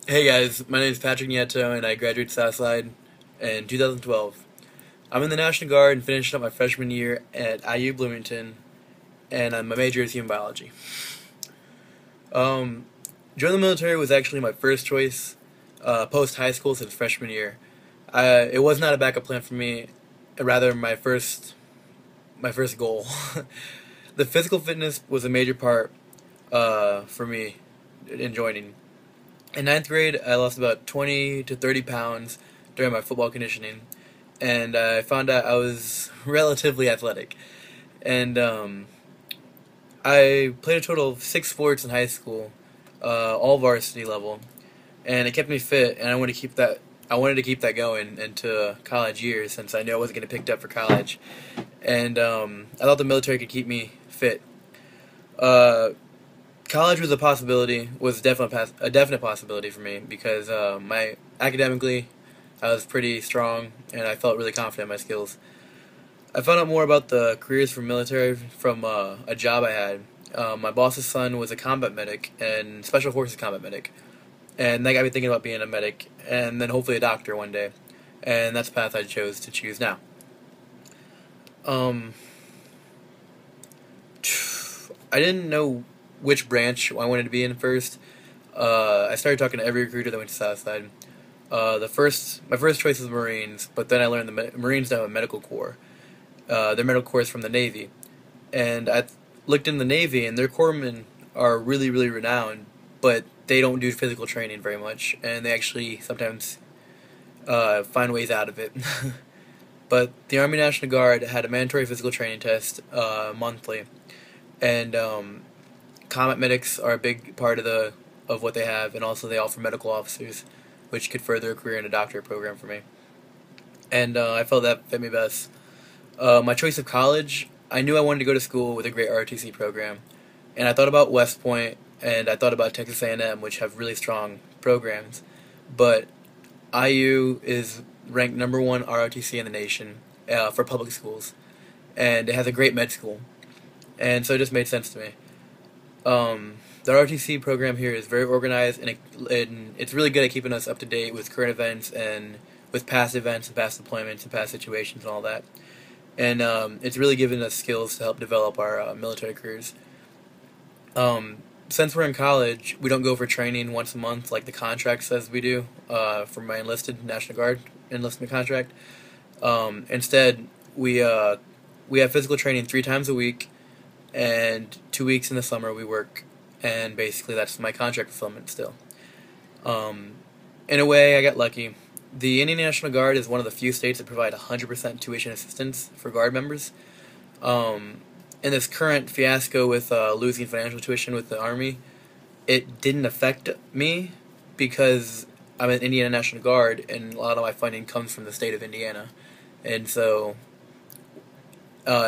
Hey guys, my name is Patrick Nieto and I graduated Southside in 2012. I'm in the National Guard and finished up my freshman year at IU Bloomington, and my major is human biology. Um, Joining the military was actually my first choice post high school since freshman year. It was not a backup plan for me, rather my first goal. The physical fitness was a major part for me in joining. In ninth grade, I lost about 20 to 30 pounds during my football conditioning, and I found out I was relatively athletic. And I played a total of six sports in high school, all varsity level, and it kept me fit. And I wanted to keep that. I wanted to keep that going into college years since I knew I wasn't going to picked up for college, and I thought the military could keep me fit. Uh, College was a possibility, was a definite possibility for me because my academically, I was pretty strong and I felt really confident in my skills. I found out more about the careers for military from a job I had. My boss's son was a combat medic and special forces combat medic, and that got me thinking about being a medic and then hopefully a doctor one day, and that's the path I chose to choose now. Um, I didn't know which branch I wanted to be in first. I started talking to every recruiter that went to Southside. My first choice was Marines, but then I learned the Marines now have a medical corps. Their medical corps is from the Navy, and I looked in the Navy, and their corpsmen are really, really renowned, but they don't do physical training very much, and they actually sometimes find ways out of it. But the Army National Guard had a mandatory physical training test monthly, and combat medics are a big part of what they have, and also they offer medical officers, which could further a career in a doctorate program for me. And I felt that fit me best. My choice of college, I knew I wanted to go to school with a great ROTC program, and I thought about West Point, and I thought about Texas A&M, which have really strong programs. But IU is ranked number one ROTC in the nation for public schools, and it has a great med school, and so it just made sense to me. The ROTC program here is very organized, and it's really good at keeping us up to date with current events and with past events and past deployments and past situations and all that. And it's really given us skills to help develop our military careers. Since we're in college, we don't go for training once a month like the contract says we do for my enlisted National Guard enlistment contract. Instead, we have physical training 3 times a week, and 2 weeks in the summer we work, and basically that's my contract fulfillment still. Um, in a way, I got lucky. The Indian National Guard is one of the few states that provide 100% tuition assistance for Guard members. Um, in this current fiasco with losing financial tuition with the Army, it didn't affect me because I'm an Indiana National Guard, and a lot of my funding comes from the state of Indiana. And so,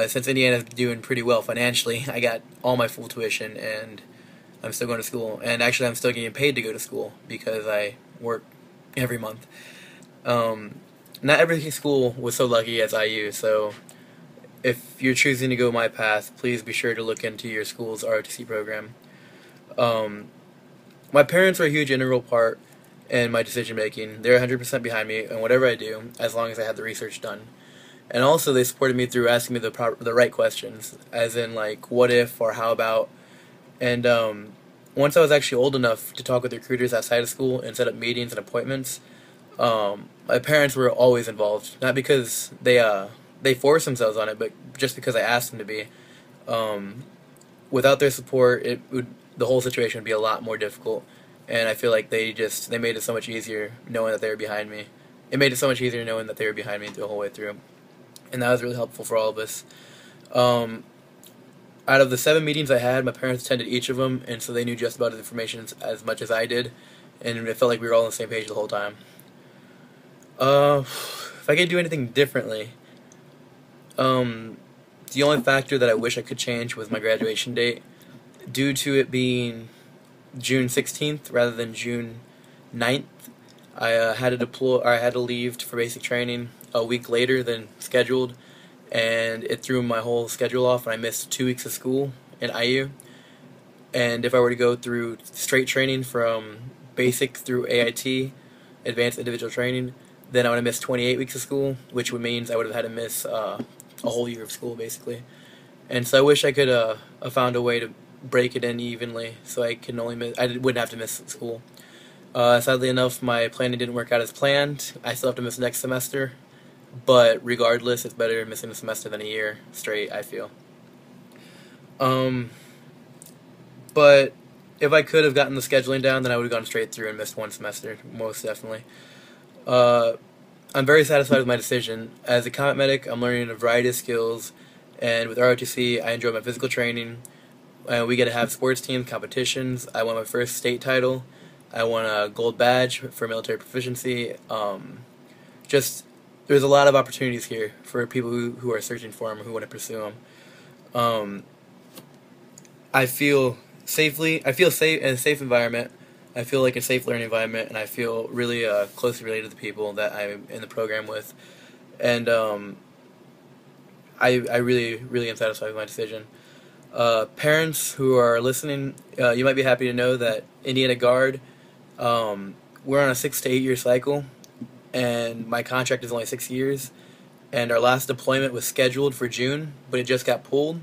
since Indiana's doing pretty well financially, I got all my full tuition, and I'm still going to school. And actually, I'm still getting paid to go to school because I work every month. Um, Not every school was so lucky as IU, so if you're choosing to go my path, please be sure to look into your school's ROTC program. Um, my parents were a huge integral part in my decision making. They're 100% behind me in whatever I do, as long as I have the research done. And also, they supported me through asking me the right questions, as in like what if or how about. And once I was actually old enough to talk with recruiters outside of school and set up meetings and appointments, my parents were always involved. Not because they forced themselves on it, but just because I asked them to be. Um, Without their support, the whole situation would be a lot more difficult. And I feel like they made it so much easier knowing that they were behind me. It made it so much easier knowing that they were behind me the whole way through, and that was really helpful for all of us. Um, Out of the 7 meetings I had, my parents attended each of them, and so they knew just about the information as much as I did, and it felt like we were all on the same page the whole time. If I could do anything differently, um, the only factor that I wish I could change was my graduation date, due to it being June 16th rather than June 9th. I had to deploy, or I had to leave for basic training a week later than scheduled, and it threw my whole schedule off, and I missed 2 weeks of school in IU. And if I were to go through straight training from basic through AIT, advanced individual training, then I would have missed 28 weeks of school, which would means I would have had to miss a whole year of school basically. And so I wish I could have found a way to break it in evenly, so I can only miss, I wouldn't have to miss school. Sadly enough, my planning didn't work out as planned. I still have to miss next semester, but regardless, it's better missing a semester than a year straight, I feel. But if I could have gotten the scheduling down, then I would have gone straight through and missed one semester, most definitely. I'm very satisfied with my decision. As a combat medic, I'm learning a variety of skills, and with ROTC, I enjoy my physical training. We get to have sports teams, competitions. I won my first state title. I won a gold badge for military proficiency. Just there's a lot of opportunities here for people who are searching for them or who want to pursue them. I feel safe in a safe environment. I feel like a safe learning environment, and I feel really closely related to the people that I'm in the program with. And I really am satisfied with my decision. Parents who are listening, you might be happy to know that Indiana Guard, we're on a 6 to 8 year cycle, and my contract is only 6 years, and our last deployment was scheduled for June, but it just got pulled,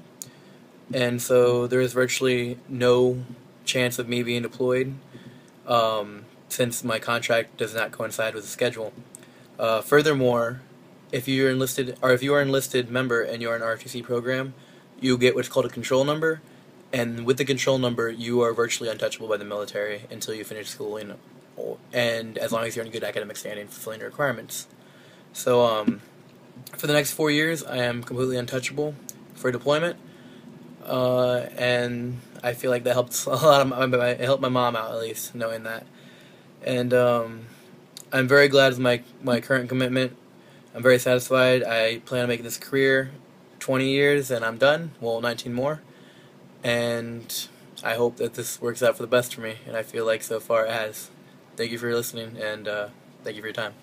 and so there is virtually no chance of me being deployed, since my contract does not coincide with the schedule. Furthermore, if you are an enlisted member and you're in an ROTC program, you get what's called a control number, and with the control number, you are virtually untouchable by the military until you finish schooling, and as long as you're in good academic standing, fulfilling your requirements. So, for the next 4 years, I am completely untouchable for deployment, and I feel like that helped a lot. It helped my mom out, at least, knowing that. And I'm very glad with my current commitment. I'm very satisfied. I plan on making this career 20 years, and I'm done. Well, 19 more. And I hope that this works out for the best for me, and I feel like so far it has. Thank you for listening, and thank you for your time.